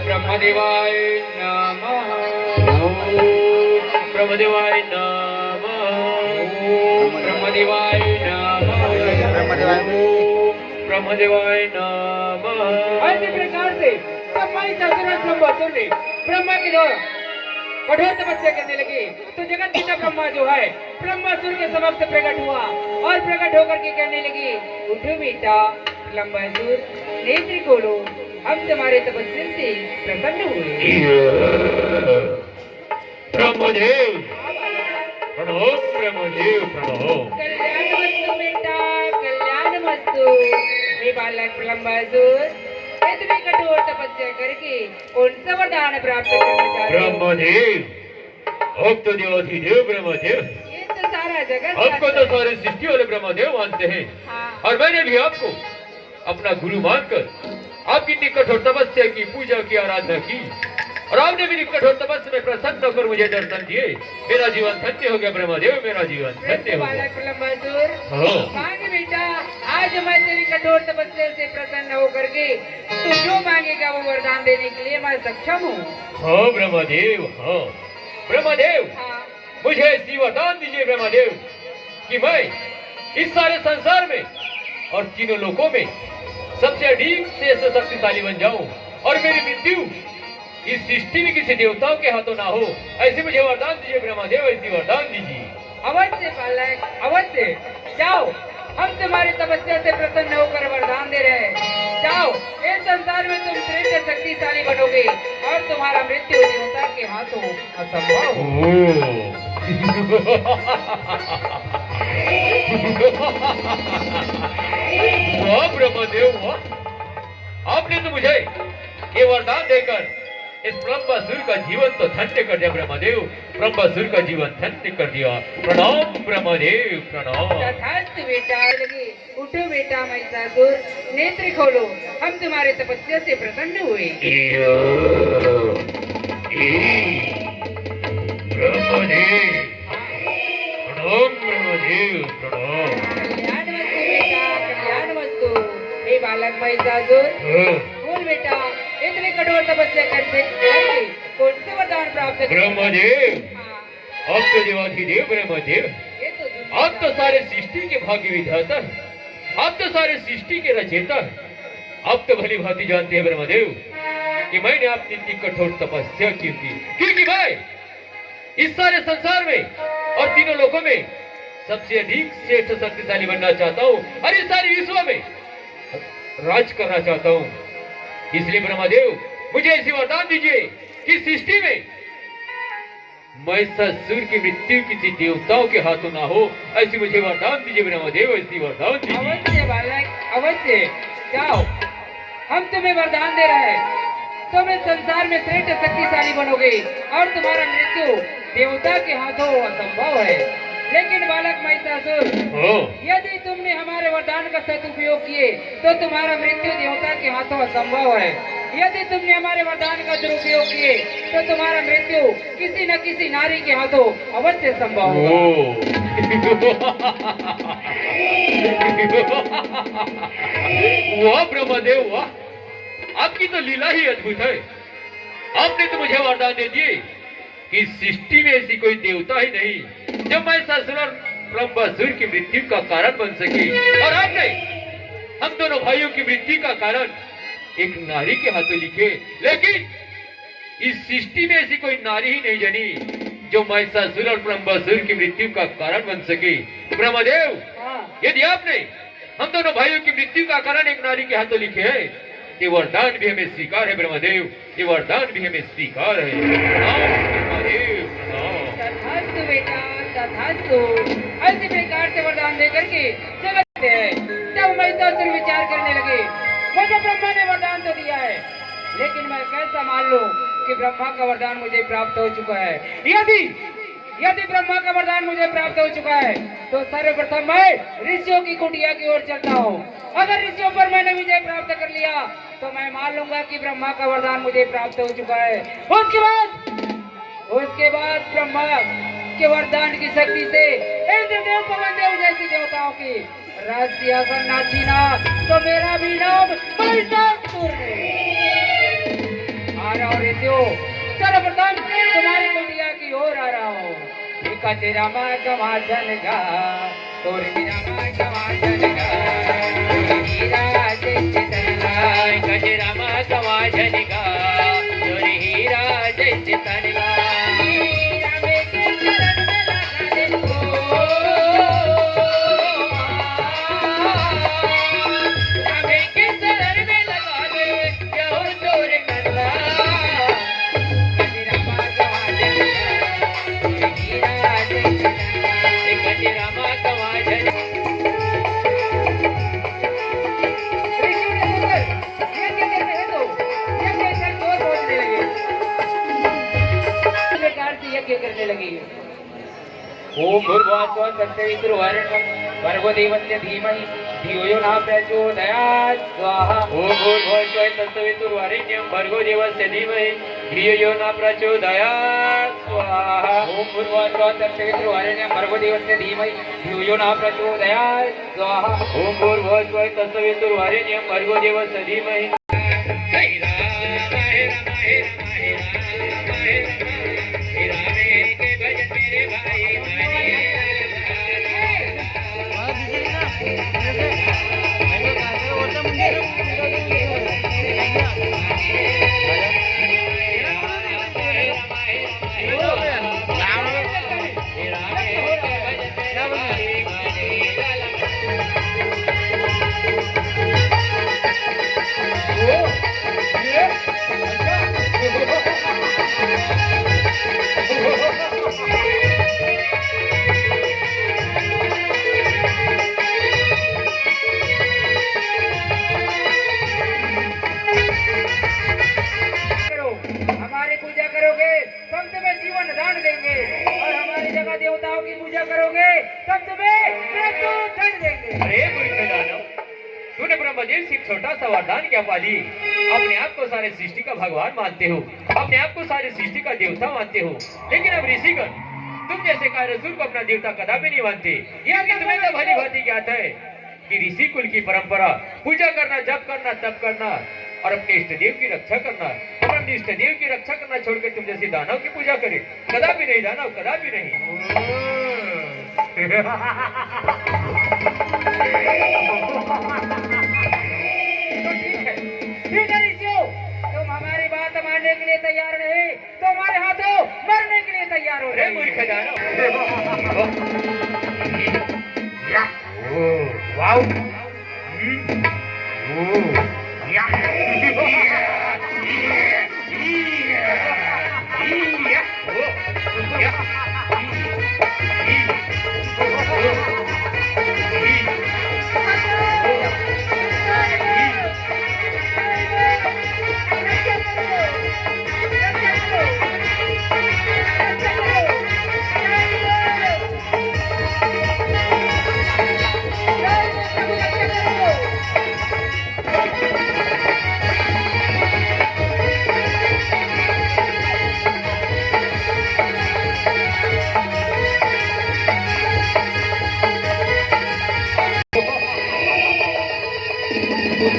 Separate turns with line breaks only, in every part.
ब्रह्मदेवाय नमः। ब्रह्मदेवाय नमः। ब्रह्मदेवाय नमः। ब्रह्मदेवाय नमः।
ऐसे प्रकार से ब्रह्मा की दो कठोर तपस्या करने लगे तो जगत पिता ब्रह्मा जो है ब्रह्मासुर के समक्ष प्रकट हुआ और प्रकट होकर के कहने लगी, उठो बेटा लंबासुर, नेत्र खोलो, हम तुम्हारे तपस्या से प्रसन्न हुए।
ब्रह्मदेव प्रणव, ब्रह्मदेव प्रणव।
कल्याणमस्तु बेटा, कल्याणमस्तु। हे बालक लंबासुर, तुम्हें कठोर तपस्या करके कौन सा वरदान प्राप्त करना चाहते हो?
ब्रह्मदेव, अब तो देवाधिदेव ब्रह्मदेव,
ये तो सारा जगत
आपको तो सारे सृष्टि वाले ब्रह्मदेव मानते हैं।
हाँ।
और मैंने भी आपको अपना गुरु मानकर आपकी इतनी कठोर तपस्या की, पूजा की, आराधना की और आपने मेरी कठोर तपस्या में प्रसन्न होकर मुझे दर्शन दिए। मेरा जीवन धन्य हो गया ब्रह्मदेव, मेरा जीवन धन्य हो गया।
मांगे बेटा, आज मैं तेरी कठोर तपस्या से प्रसन्न होकर के तू जो मांगेगा वो वरदान देने के लिए मैं सक्षम हूँ।
हाँ ब्रह्मदेव, हाँ ब्रह्मदेव,
हाँ।
मुझे ऐसी वरदान दीजिए ब्रह्मदेव कि मैं इस सारे संसार में और तीनों लोकों में सबसे अधिक श्रेष्ठ शक्तिशाली बन जाऊं और मेरी मृत्यु इस सृष्टि में किसी देवताओं के हाथों ना हो। ऐसे मुझे वरदान दीजिए ब्रह्मदेव, ऐसी वरदान दीजिए।
अवश्य बालक, अवश्य। जाओ, हम तुम्हारी तपस्या से प्रसन्न होकर वरदान दे रहे हैं। जाओ, इस संसार में तुम श्रेष्ठ शक्तिशाली बनोगे और तुम्हारा मृत्यु देवता के हाथों असंभव।
वाह ब्रह्मदेव वाह, आपने तो मुझे ये वरदान देकर इस ब्रह्मासुर का जीवन तो धन्य कर दिया ब्रह्मदेव, ब्रह्मासुर का जीवन धन्य कर दिया। प्रणाम ब्रह्मदेव, प्रणाम।
तथास्तु बेटा। उठो बेटा महिषासुर, नेत्र खोलो, हम तुम्हारे तपस्या से प्रसन्न हुए।
ब्रह्मदेव प्रणाम, ब्रह्मदेव प्रणाम।
कल्याणमस्तु बेटा, कल्याणमस्तु। हे बालक महिषासुर, बोल बेटा, इतनी कठोर तपस्या करके कौन से वरदान प्राप्त कर?
ब्रह्मदेव, आप तो देवाधिदेव ब्रह्मदेव,
ये तो
आप तो सारे सृष्टि के भाग्य विधाता हैं, आप तो सारे सृष्टि के रचयिता हैं। आप तो भली भांति जानते हैं ब्रह्मदेव कि मैंने आपकी इतनी कठोर तपस्या की थी क्योंकि मैं इस सारे संसार में और तीनों लोकों में सबसे अधिक श्रेष्ठ शक्तिशाली बनना चाहता हूँ और इस सारे विश्व में राज करना चाहता हूँ। इसलिए ब्रह्मदेव, मुझे ऐसी वरदान दीजिए कि सृष्टि में महिषासुर की मृत्यु किसी देवताओं के हाथों ना हो। ऐसी मुझे वरदान दीजिए ब्रह्मदेव, ऐसी वरदान दीजिए।
अवश्य बालक, अवश्य। जाओ, हम तुम्हें वरदान दे रहे हैं। तुम इस संसार में श्रेष्ठ शक्तिशाली बनोगे और तुम्हारा मृत्यु देवता के हाथों असंभव है। लेकिन बालक महिषासुर, यदि तुमने हमारे वरदान वरदान का सदुपयोग किए तो तुम्हारा मृत्यु देवता के हाथों असंभव है। यदि तुमने हमारे वरदान का दुरुपयोग किए तो तुम्हारा मृत्यु किसी न किसी नारी के हाथों अवश्य संभव होगा।
वाह ब्रह्मदेव वाह, आपकी तो लीला ही अद्भुत है। आपने तो मुझे वरदान दे दिए कि सृष्टि में ऐसी कोई देवता ही नहीं जो महिषासुर और ब्रह्मासुर की मृत्यु का कारण बन सके, और आपने हम दोनों भाइयों की मृत्यु का कारण एक नारी के हाथों लिखे। लेकिन इस सृष्टि में ऐसी कोई नारी ही नहीं जनी जो महिषासुर और ब्रह्मासुर की मृत्यु का कारण बन सके। ब्रह्मदेव, यदि आपने हम दोनों भाइयों की मृत्यु का कारण एक नारी के हाथों लिखे है, ये वरदान भी हमें स्वीकार है ब्रह्मदेव, ये वरदान भी हमें स्वीकार है। ब्रह्मदेव
तथास्तु बेटा, तथास्तु। ऐसे प्रकार से वरदान देकर के जगत है। जब महिषासुर विचार करने लगे, मुझे ब्रह्मा ने वरदान तो दिया है, लेकिन मैं कैसा मान लूं कि ब्रह्मा का वरदान मुझे प्राप्त हो चुका है। यदि ब्रह्मा का वरदान मुझे प्राप्त हो चुका है तो सर्वप्रथम मैं ऋषियों की कुटिया की ओर चलता हूँ। अगर ऋषियों पर मैंने विजय प्राप्त कर लिया तो मैं मान लूंगा कि ब्रह्मा का वरदान मुझे प्राप्त हो चुका है। उसके बाद ब्रह्मा के वरदान की शक्ति से इंद्रदेव, पवनदेव जैसे देवताओं की राज्य अगर ना छीना तो मेरा भी नाम महिषासुर है। आ रहा हूँ ऋषियों, सर्वप्रथम तुम्हारी कुटिया की ओर आ रहा हूँ। कचरामा गमाजन गा, तोर मीरामा गमाजन गा, हीरा जैसे तनगा। कचरामा गमाजन गा, तोर हीरा जैसे तनगा। करने लगी। ओम भूर्भुवस्सुः तत्सवितुर्वरेण्यं भर्गो देवस्य धीमहि धियो यो न प्रचोदयात् स्वाहा। ओम भूर्भुवस्सुः तत्सवितुर्वरेण्यं भर्गो देवस्य धीमहि धियो यो न प्रचोदयात् स्वाहा। ओम भूर्भुवस्सुः तत्सवितुर्वरेण्यं भर्गो देवस्य धीमहि धियो यो न प्रचोदयात् स्वाहा। ओम भूर्भुवस्सुः तत्सवितुर्वरेण्यं भर्गो देवस्य धीमहि। देवताओं की पूजा करोगे तब तुम्हें मृत्यु दंड देंगे।
अरे मूर्ख दानव, तूने ब्रह्मदेव से एक छोटा सा वरदान क्या पाली? अपने आप को सारे सृष्टि का भगवान मानते हो, अपने आप को सारे सृष्टि का देवता मानते हो, लेकिन अब ऋषिगण तुम जैसे कायरसुर को अपना देवता कदापि नहीं मानते। यह कि तुम्हें तो भली भांति ज्ञात है कि ऋषि कुल की परंपरा पूजा करना, जप करना, तप करना और अपने इष्ट देव की रक्षा करना, और अपने इष्ट देव की रक्षा करना छोड़कर तुम जैसे दानव की पूजा करे, कदापि नहीं दानव, कदापि नहीं।
ठीक है ऋषियों, तुम हमारी बात मानने के लिए तैयार नहीं तो हमारे हाथों मरने के लिए तैयार हो रहे।
मूर्ख दानव,
वाओ
देख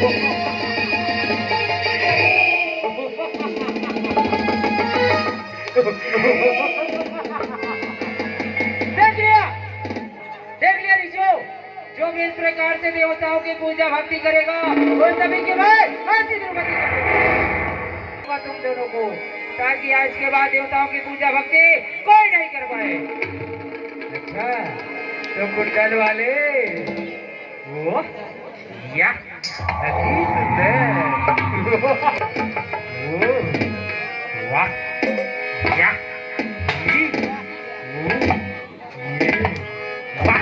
लिया ऋषियों, जो भी इस प्रकार से देवताओं की पूजा भक्ति करेगा वो सभी के भाई ऐसी दुर्गति करेगा तुम दोनों को, ताकि आज के बाद देवताओं की पूजा भक्ति कोई नहीं कर पाए। अच्छा तो कुंडल वाले वो या अति सुंदर ओ वाह या ई, ओ, ये, वाह।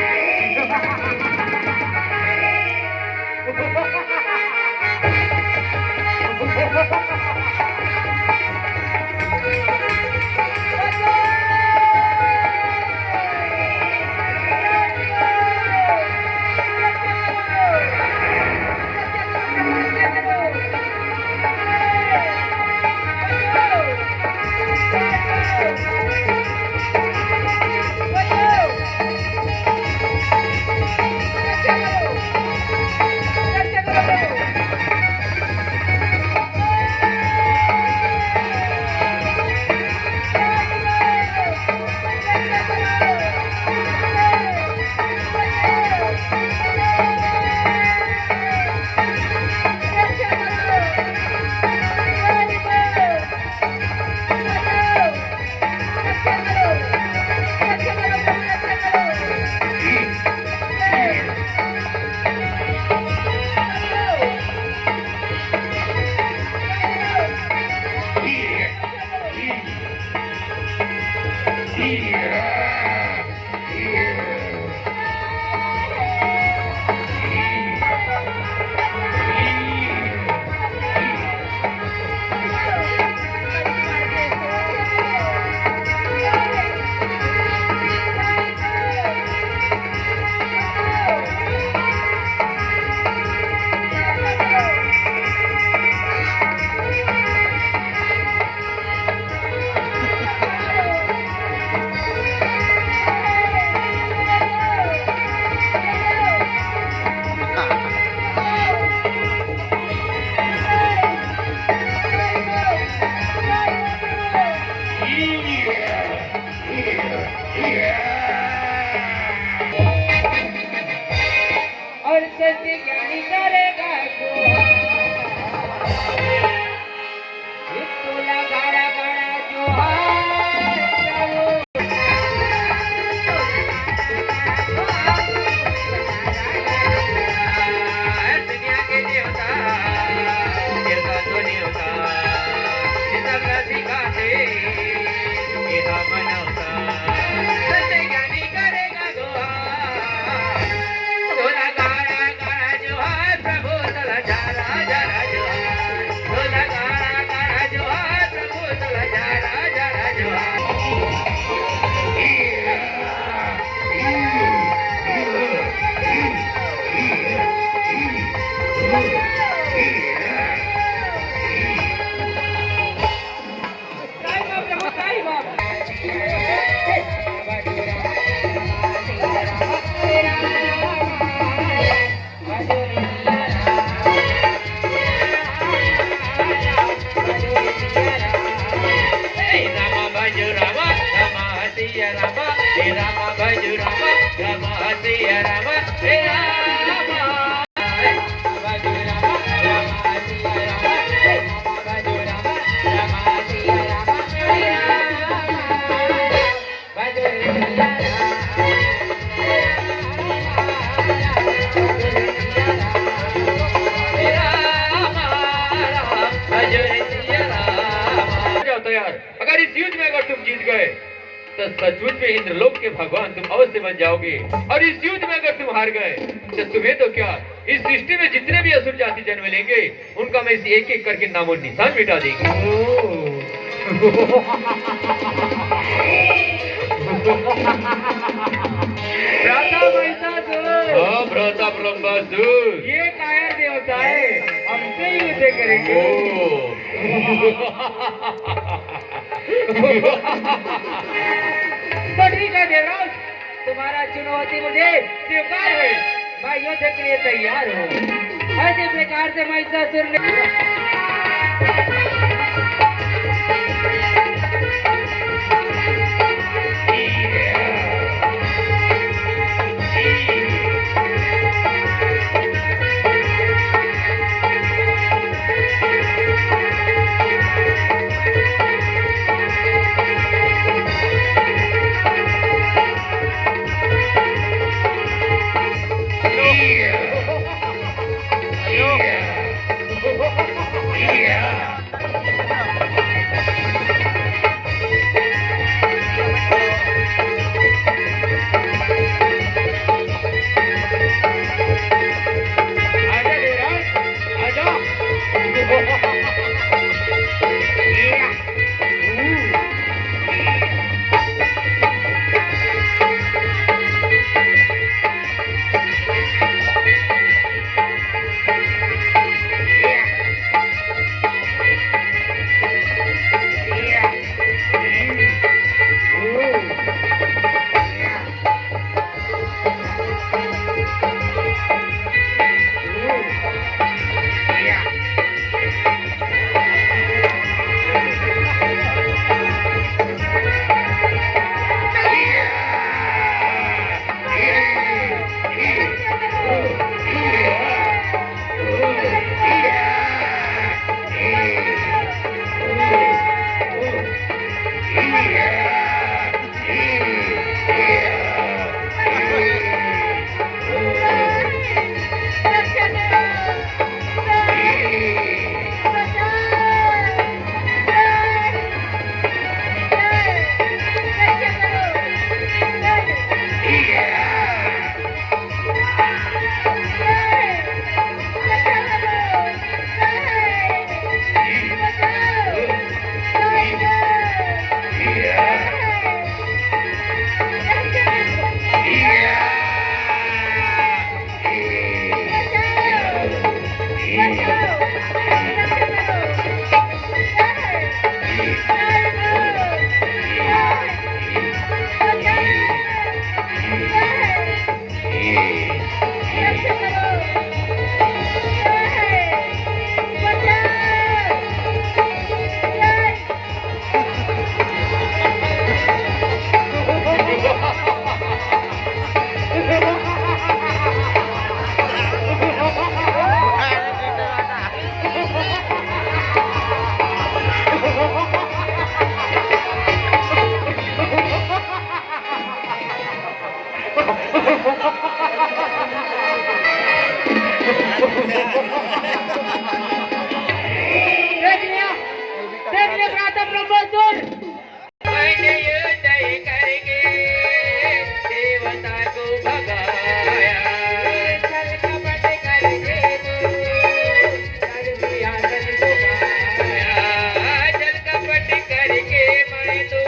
और सत्य ज्ञानी करेगा तोला गाड़ा गाड़ा दुनिया के देवता देवता तो नहीं होता सब सिखाते मेरा मनौता सत्य ज्ञानी करेगा तोला गाड़ा गाड़ा जोहार प्रभु तोला जारा जारा जोहार तोला गाड़ा गाड़ा जोहार प्रभु तोला जारा जारा जोहार अगर इस युद्ध में अगर तुम जीत गए तो सचमुच में इंद्रलोक के भगवान तुम अवश्य बन जाओगे, और इस युद्ध में अगर तुम हार गए तो तुम्हें तो क्या, इस सृष्टि में जितने भी असुर जाति जन्म लेंगे उनका मैं इसे एक एक करके नामो निशान मिटा देंगे। भ्राता ब्रह्मासुर, ये कायर देवता है, हमसे ही युद्ध करेंगे। तो ठीक है देवराज, तुम्हारा चुनौती मुझे स्वीकार है, मैं युद्ध के लिए तैयार हूँ। ऐसे प्रकार से महिषासुर ने देख लिया प्रातः ब्रह्मोत्तर
मैंने युद्ध करके देवता को भगाया,
चल कपट करके तू सिंहासन को पाया।
जल कपट करके मैं तो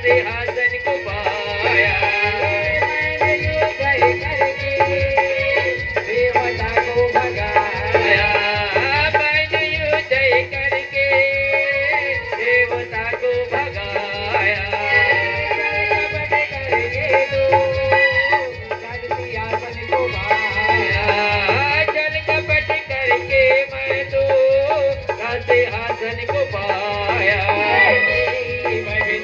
सिंहासन को पाया।
मैंने युद्ध करके देवता को भगाया।
मैंने युद्ध करके देवता को भगाया।
कपट करके तू सिंहासन को पाया।
जल कपट करके मैं तो सिंहासन को पाया।
मैं भी